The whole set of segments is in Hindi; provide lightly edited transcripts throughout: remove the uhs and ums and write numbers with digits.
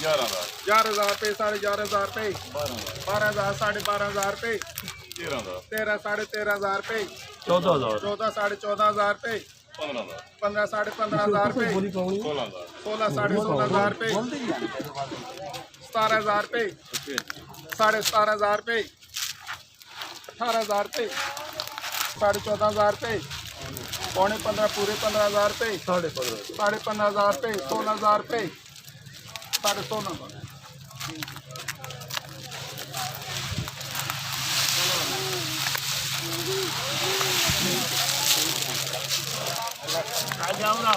11,000 रुपये, 11,500 रुपये, 12,000, 12,500 रुपये, 13, 13,500 रुपये, 14, 14,500 रुपये, 15, 15,500 रुपये, 16, 16,500 रुपये, 17,000 रुपये, 17,500 रुपये, 18,000 रुपये, 14,500 रुपये, पौने 15, पूरे 15,000 रुपये, 15,500 रुपये, 16,000 रुपये, 16,500। आ जाओ ना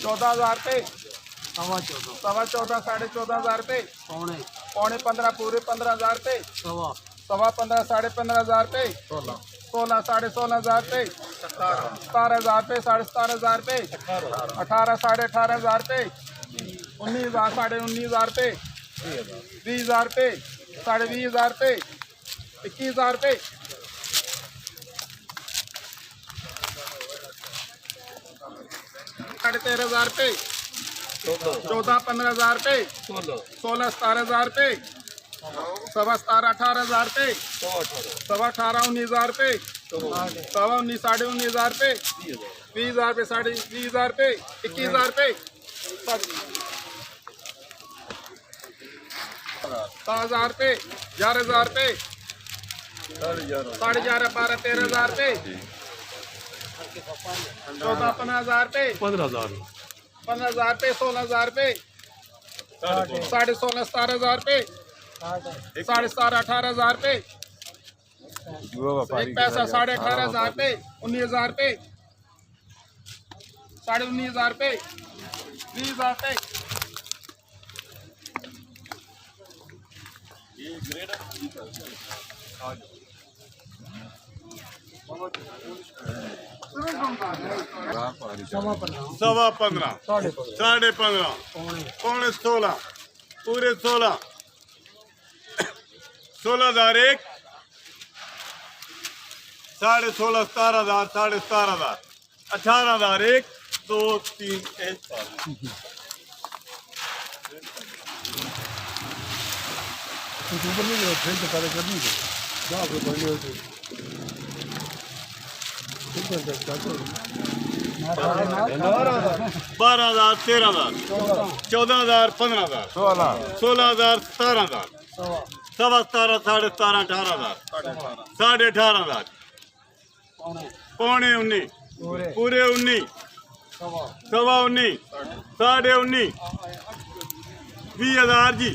14,000 रुपये, 14,15, 14,500 रुपये, पौने 15, पूरे 15,000 रुपये, 15, 15,500 रुपये, 16, 16,500 रुपये, 17,000 रुपये, 17,500 रुपये, 18, 18,500 रुपये, 19,000, 19,500 रुपये, 20,000 रुपये, 20,500 रुपये, 21,000 रुपये, 13,500 रुपये, 14, 15,000 रुपये, 16, 17,000 रुपये, 17, 18,000 रुपये, 18, 19,000 रुपये, 19, 19,500 रुपये, 20,000 रुपये, 20,000 रुपये, 21,000 रुपये, 7,000 रुपये, 11,000 रुपये, 11.5, 12, 13,000 रुपये, 14, 15,000 रुपये, 15,000 रुपये, 16,000 रुपये, 16.5, 17,000 रुपये, 17.5, 18,000 रुपये, एक पैसा 18,500 रुपये, 19,000 रुपये, 19,500 रुपये, 20,000 रुपये। सवा 15, 15.5, पौने 16, पूरे 16, 16,001, 16.5, 17,000, 17,500, 18,001, 2, 3, 1, 12,000, 13,000, 14,000, 15,000, 16,000, 17,000, 17, 17,500, 18,000, 18,500, पौने 19, पूरे 19, सवा 19, 19.5, 20,000 जी,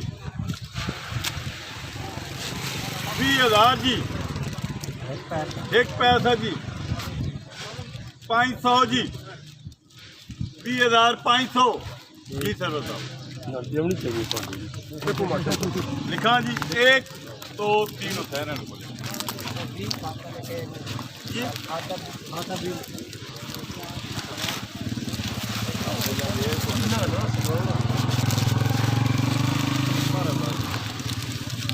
20,000 जी, एक पैसा जी, 500 जी, 20,500 जी सर बताओ लिखा जी 1, 2, 3 होता है ना जी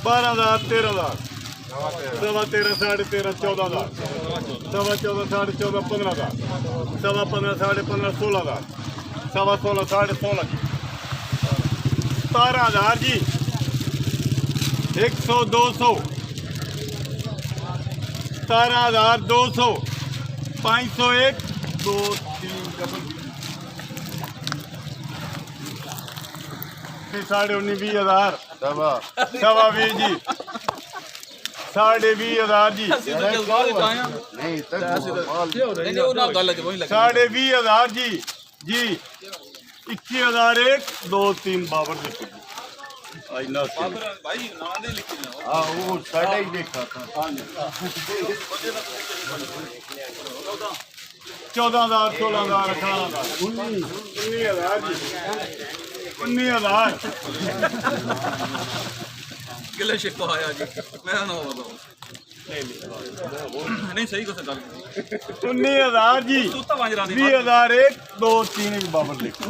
12,000, 13,000, 13, 13, 14,000, 14, 14, 15,000, 15, 15, 16,000, 16, 16.5 17,000 जी, 100, 200, 17,200, 501, 2, 3, 19,500, 20,000, सवा 20 जी, 20,500 जी, 20,500 जी, जी 21,001, 2, 3 बाबर देखो भाई ना भाई ना दे लिखी ना हां वो साइड ही देखा था 14,000, 16,000, 18,000, 19,000 जी, 19,000 किले शिको आया जी मैं ना बताऊं नहीं सही को सरदार 19,000 जी, 20,001, 2, 3 बाबर लिखो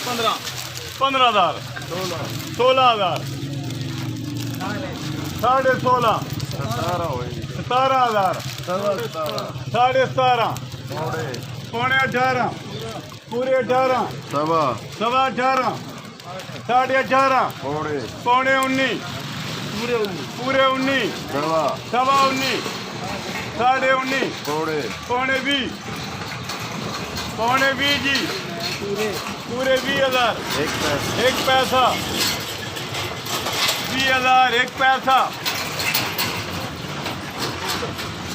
15,000, 16,000, 16.5, 17,000, 17,500, पौने 18 पूरे 18 सवा 18 साढ़े 18 पौने 19 पूरे 19 सवा 19 साढ़े 19 पौने 20 जी पूरे 20,000 एक पैसा 20,000 एक पैसा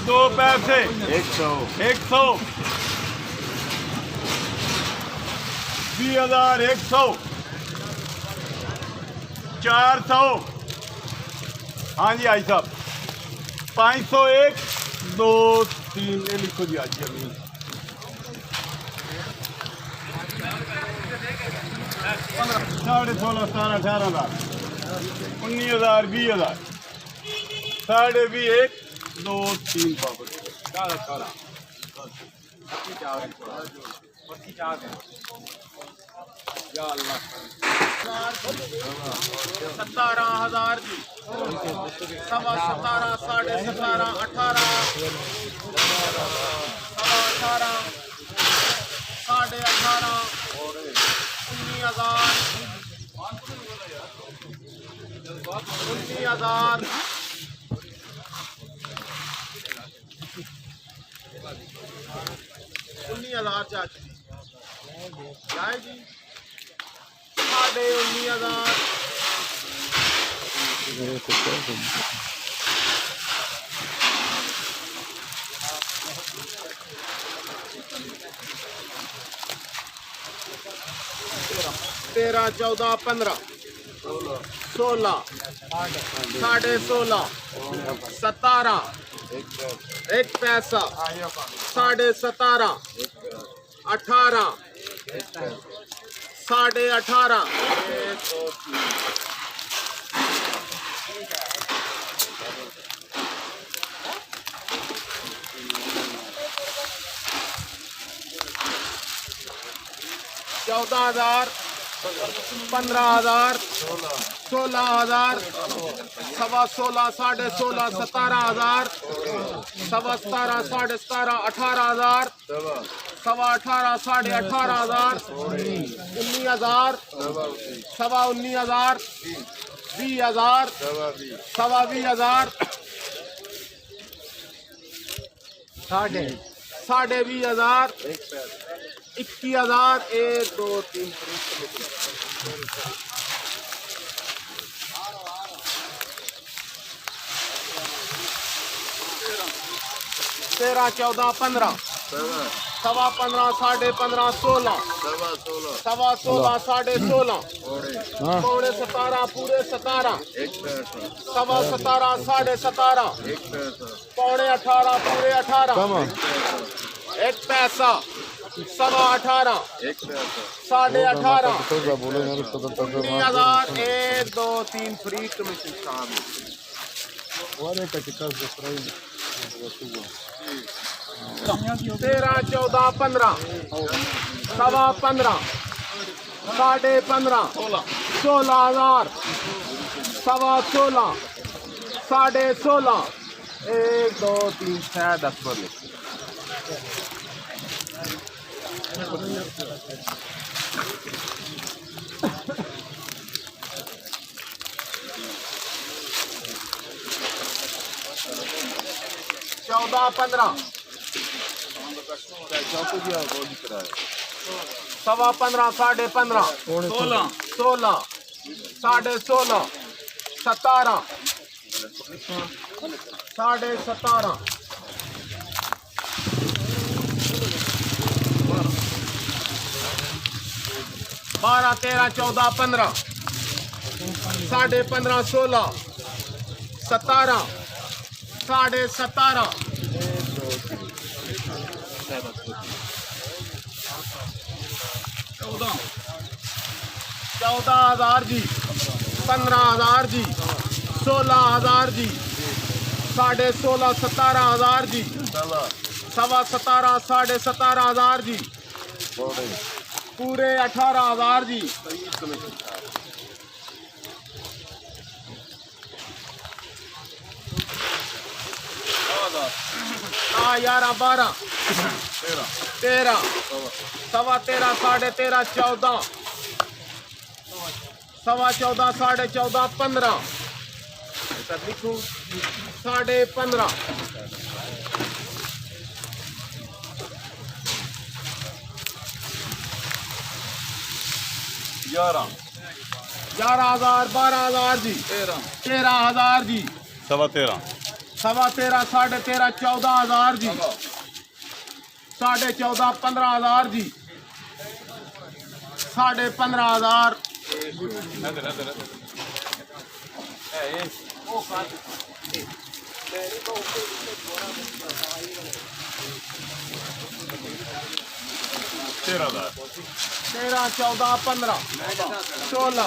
2 पैसे 100 20,100 400 हाँ जी आई साहब 501 2 3 ये लिखो जी आज अभी 16,500 17 18,000 19,000 20,000 साढ़े 20 1 2 3 बाबर 17,000 जी सवा 17 साढ़े 17 18 सवा 18 साढ़े 18 19,000 चाची जाए जी साढ़े 19,000 13 14 15 16 साढ़े 16 17 एक पैसा साढ़े 17 18 साढ़े 18 14,000 15,000 16,000 सवा 16 साढ़े 16 17,000 सवा 17 साढ़े 17 18,000 सवा 18 साढ़े 18,000 19,000 सवा 19,000 20,000 सवा 20,000 साढ़े 20,000 21,000 1 2 3 13 14 15 सवा 15 साढ़े 15 16 सवा 16 साढ़े 16 पौने 17 पूरे 17 सवा 17 साढ़े 17 पौने 18 पूरे 18 एक पैसा सवा 18 साढ़े 18 19,000 1 2 3 फ्री कमीशन शामिल 13 14 15 सवा 15 साढ़े 15 16,000 सवा 16 साढ़े 16 1 2 3 6 10 बोले 14 15 सवा 15 साढ़े 15 16 साढ़े 16 17 साढ़े 17 12 13 14 15 साढ़े 15 16 17 साढ़े 17 14,000 जी 15,000 जी 16,000 जी साढ़े 16 17,000 जी सवा 17 साढ़े 17,000 जी पूरे 18,000 जी हाँ 11 12 13 सवा 13 साढ़े 13 14 सवा 14 साढ़े 14 15 लिखूं साढ़े 15 11,000 12,000 जी 13,000 जी सवा 13 साढ़े 13 14,000 जी साढ़े 14 15,000 जी साढ़े 15,000 13 14 15 16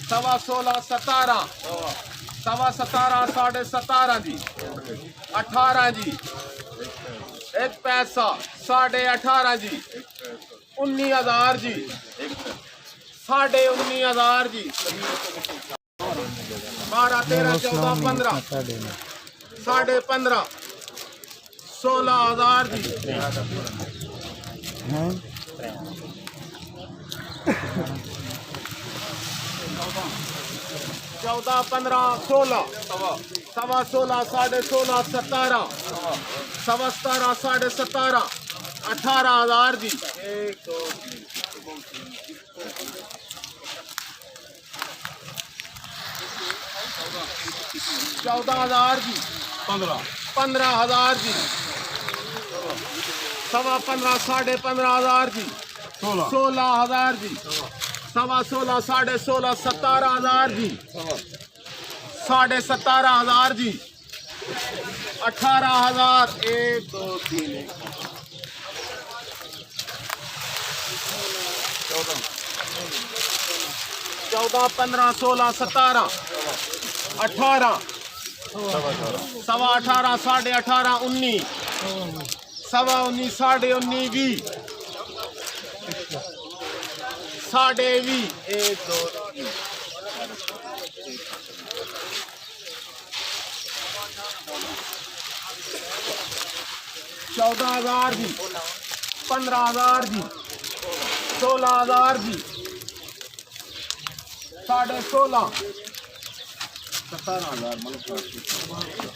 सवा 16 17 सवा 17 साढ़े 17 जी 18 जी एक पैसा साढ़े 18 जी 19,000 जी साढ़े 19,000 जी 12 13 14 15 साढ़े 15 16,000 जी 14 15 16 सवा 16 साढ़े 16 17 सवा 17 साढ़े 17 18,000 जी 14,000 जी 15,000 जी सवा 15 साढ़े 15,000 जी 16,000 जी सवा 16 साढ़े 16 17,000 जी साढ़े 17,000 जी 18,000 1 2 3 14 15 16 17 18 सवा 18 साढ़े 18 19 सवा 19 साढ़े 19 20 साढ़े 20 1 2 3 14,000 जी 15,000 जी 16,000 जी साढ़े 16 17,000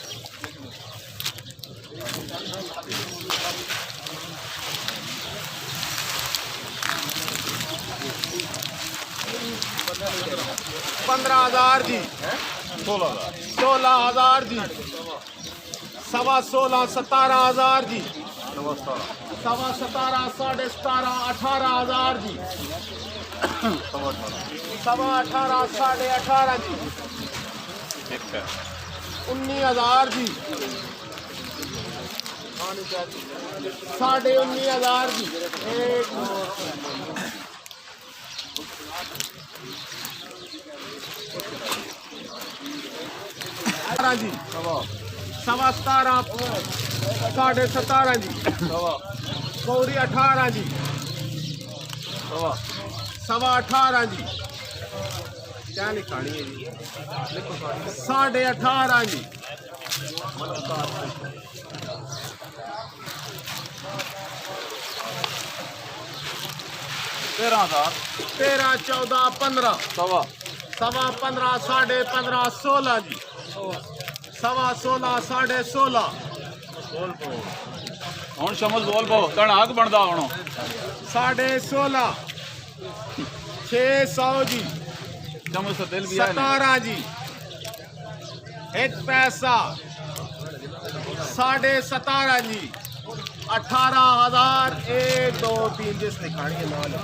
15,000 जी 16,000 जी सवा 16 17,000 जी सवा 17 साढ़े 17 18,000 जी सवा 18 साढ़े 18 जी 19,000 जी साढ़े 19,000 जी 18 जी सवा 17 साढ़े 17 जी गौरी 18 जी सवा 18 जी क्या लिखानी है जी साढ़े 18 जी 13 14 15 सवा 15 साढ़े 15 16 जी सवा 16 साढ़े 16 ਹੁਣ ਸ਼ਮਲ ਬੋਲ ਪੋ ਤਣਾਕ ਬਣਦਾ ਹੁਣ साढ़े 16 600 जी ਸ਼ਮਲ ਸੇ ਦਿਲ ਵੀ ਆਇਆ 17 जी एक पैसा साढ़े 17 जी 18,000 1 2 3 जिसने खानी है ना